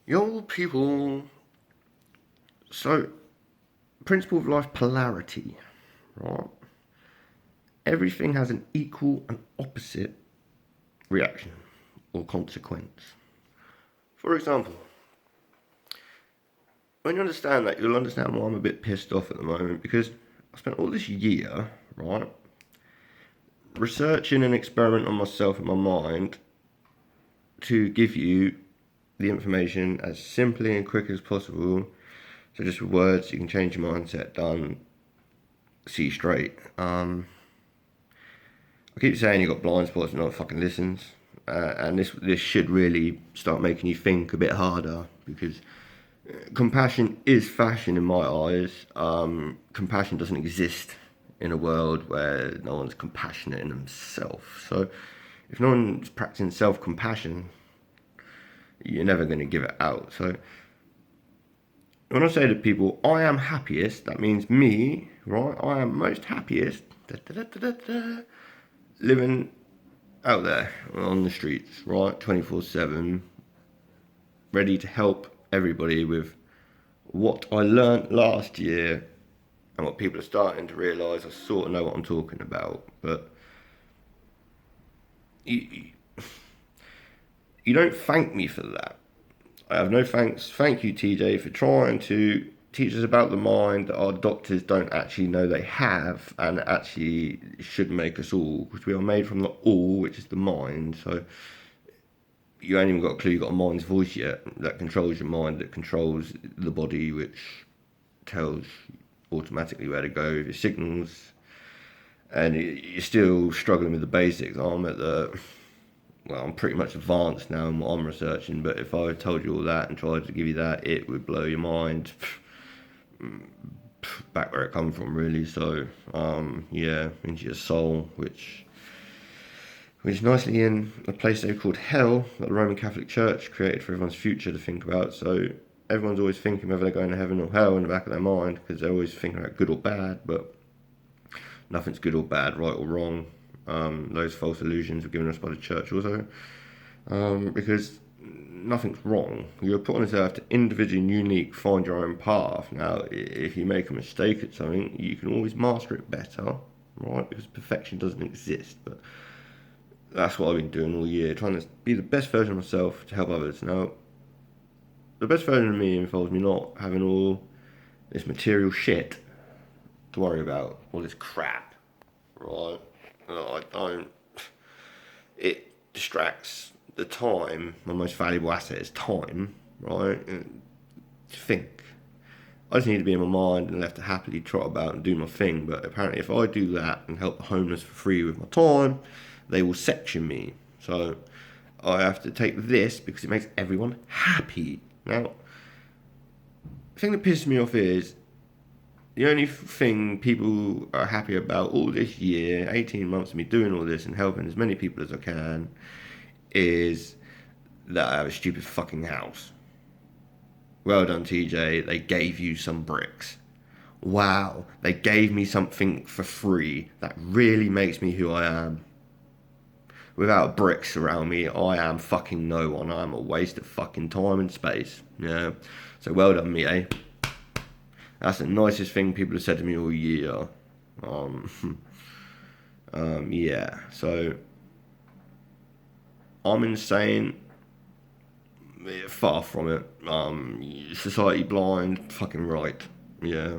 Yo, people. So, principle of life polarity, right? Everything has an equal and opposite reaction or consequence. For example, when you understand that, you'll understand why I'm a bit pissed off at the moment because I spent all this year, right, researching and experimenting on myself and my mind to give you the information as simply and quick as possible. So just with words, you can change your mindset. Done. See straight. I keep saying you've got blind spots and no one fucking listens. And this should really start making you think a bit harder because compassion is fashion in my eyes. Compassion doesn't exist in a world where no one's compassionate in themselves. So if no one's practicing self-compassion, you're never going to give it out. So when I say to people, I am happiest, that means me, right? I am most happiest living out there on the streets, right? 24/7, ready to help everybody with what I learnt last year and what people are starting to realise. I sort of know what I'm talking about, but you, you don't thank me for that. I have no thanks. Thank you, TJ, for trying to teach us about the mind that our doctors don't actually know they have and actually should make us all, because we are made from the all, which is the mind. So you ain't even got a clue you've got a mind's voice yet that controls your mind, that controls the body, which tells automatically where to go with your signals. And you're still struggling with the basics. I'm pretty much advanced now in what I'm researching, but if I told you all that and tried to give you that, it would blow your mind back where it come from, really. So, yeah, into your soul, which is nicely in a place they've called hell that the Roman Catholic Church created for everyone's future to think about. So everyone's always thinking whether they're going to heaven or hell in the back of their mind because they're always thinking about good or bad, but nothing's good or bad, right or wrong. Those false illusions were given us by the church also, because nothing's wrong. You're put on this earth to individually and unique find your own path. Now, if you make a mistake at something, you can always master it better, right? Because perfection doesn't exist. But that's what I've been doing all year, trying to be the best version of myself to help others. Now, the best version of me involves me not having all this material shit to worry about, all this crap, right? I don't. It distracts the time. My most valuable asset is time, right? And to think. I just need to be in my mind and left to happily trot about and do my thing. But apparently, if I do that and help the homeless for free with my time, they will section me. So I have to take this because it makes everyone happy. Now, the thing that pisses me off is the only thing people are happy about all this year, 18 months of me doing all this and helping as many people as I can, is that I have a stupid fucking house. Well done, TJ. They gave you some bricks. Wow, they gave me something for free. That really makes me who I am. Without bricks around me, I am fucking no one. I am a waste of fucking time and space. Yeah. So well done, me, eh? That's the nicest thing people have said to me all year. Um, yeah. So I'm insane. Far from it. Society blind. Fucking right. Yeah.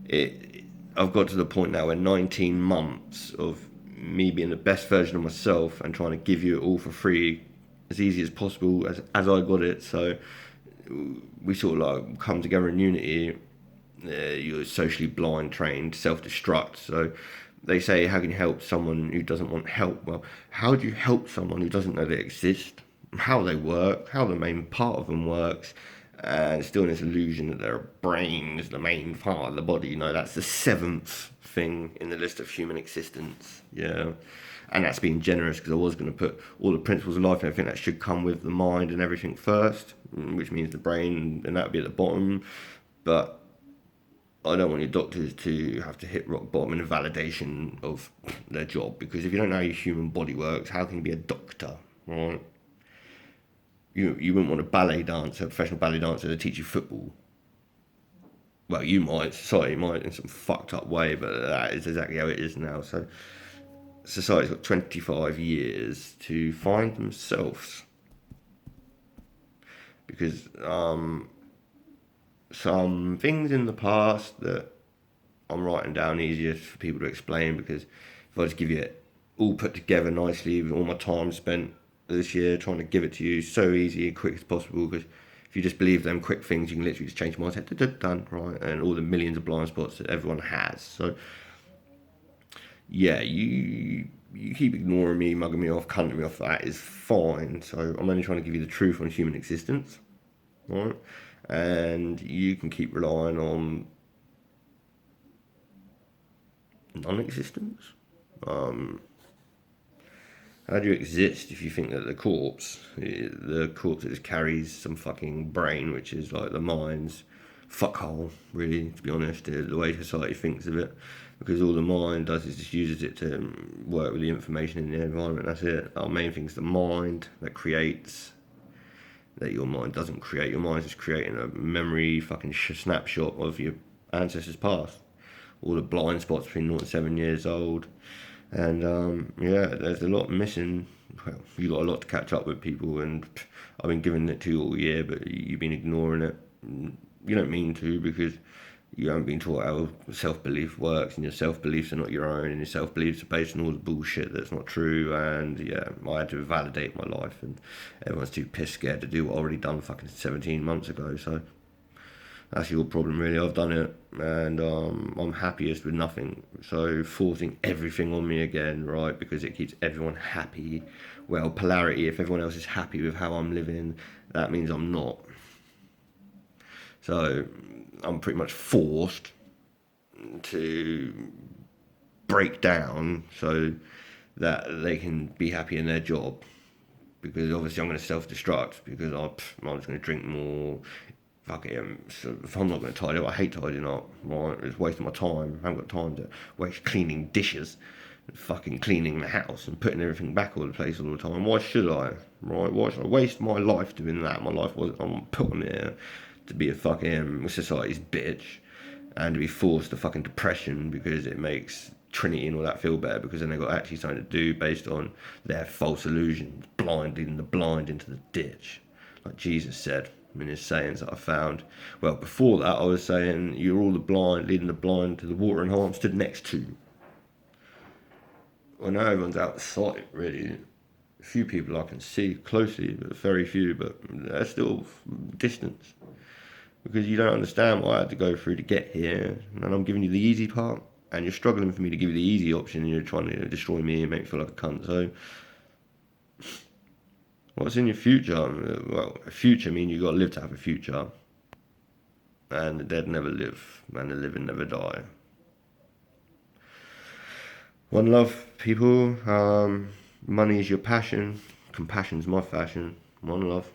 It. I've got to the point now where 19 months of me being the best version of myself and trying to give you it all for free as easy as possible as I got it. So we sort of like come together in unity. You're socially blind, trained, self-destruct. So they say, how can you help someone who doesn't want help? Well, how do you help someone who doesn't know they exist, how they work, how the main part of them works, and still in this illusion that their brain is the main part of the body? You know, that's the seventh thing in the list of human existence. Yeah. And that's being generous because I was going to put all the principles of life and everything that should come with the mind and everything first, which means the brain, and that would be at the bottom. But I don't want your doctors to have to hit rock bottom in the validation of their job, because if you don't know how your human body works, how can you be a doctor, right? You wouldn't want a professional ballet dancer to teach you football. Well, you might, society might in some fucked up way, but that is exactly how it is now. So society's got 25 years to find themselves because some things in the past that I'm writing down easier for people to explain, because if I just give you it all put together nicely with all my time spent this year trying to give it to you so easy and quick as possible, because if you just believe them quick things, you can literally just change your mindset, done, right? And all the millions of blind spots that everyone has. So yeah, you keep ignoring me, mugging me off, cutting me off. That is fine. So I'm only trying to give you the truth on human existence, right? And you can keep relying on non-existence. How do you exist if you think that the corpse that just carries some fucking brain, which is like the mind's fuckhole, really, to be honest, the way society thinks of it, because all the mind does is just uses it to work with the information in the environment. That's it. Our main thing is the mind that creates. That your mind doesn't create. Your mind's just creating a memory fucking snapshot of your ancestors' past. All the blind spots between 0 and 7 years old. And yeah, there's a lot missing. Well, you got a lot to catch up with, people, and I've been giving it to you all year, but you've been ignoring it. You don't mean to, because you haven't been taught how self-belief works, and your self-beliefs are not your own, and your self-beliefs are based on all the bullshit that's not true. And yeah, I had to validate my life, and everyone's too piss scared to do what I already done fucking 17 months ago. So that's your problem, really. I've done it, and I'm happiest with nothing. So forcing everything on me again, right? Because it keeps everyone happy. Well, polarity. If everyone else is happy with how I'm living, that means I'm not. So I'm pretty much forced to break down so that they can be happy in their job. Because obviously I'm going to self-destruct, because I'm just going to drink more. Fuck it, so if I'm not going to tidy up, I hate tidying up, right? It's wasting my time. I haven't got time to waste cleaning dishes, and fucking cleaning the house and putting everything back all the place all the time. Why should I, right? Why should I waste my life doing that? My life was, I'm put on here to be a fucking society's bitch and to be forced to fucking depression because it makes Trinity and all that feel better, because then they've got actually something to do based on their false illusions, blinding the blind into the ditch, like Jesus said in his sayings that I found. Well, before that, I was saying, you're all the blind, leading the blind to the watering hole I'm stood next to. Well, now everyone's out of sight, really. A few people I can see closely, but very few, but they're still distance. Because you don't understand what I had to go through to get here, and I'm giving you the easy part, and you're struggling for me to give you the easy option, and you're trying to destroy me and make me feel like a cunt. So what's in your future? Well, a future means you've got to live to have a future. And the dead never live, and the living never die. One love, people. Money is your passion. Compassion's my fashion. One love.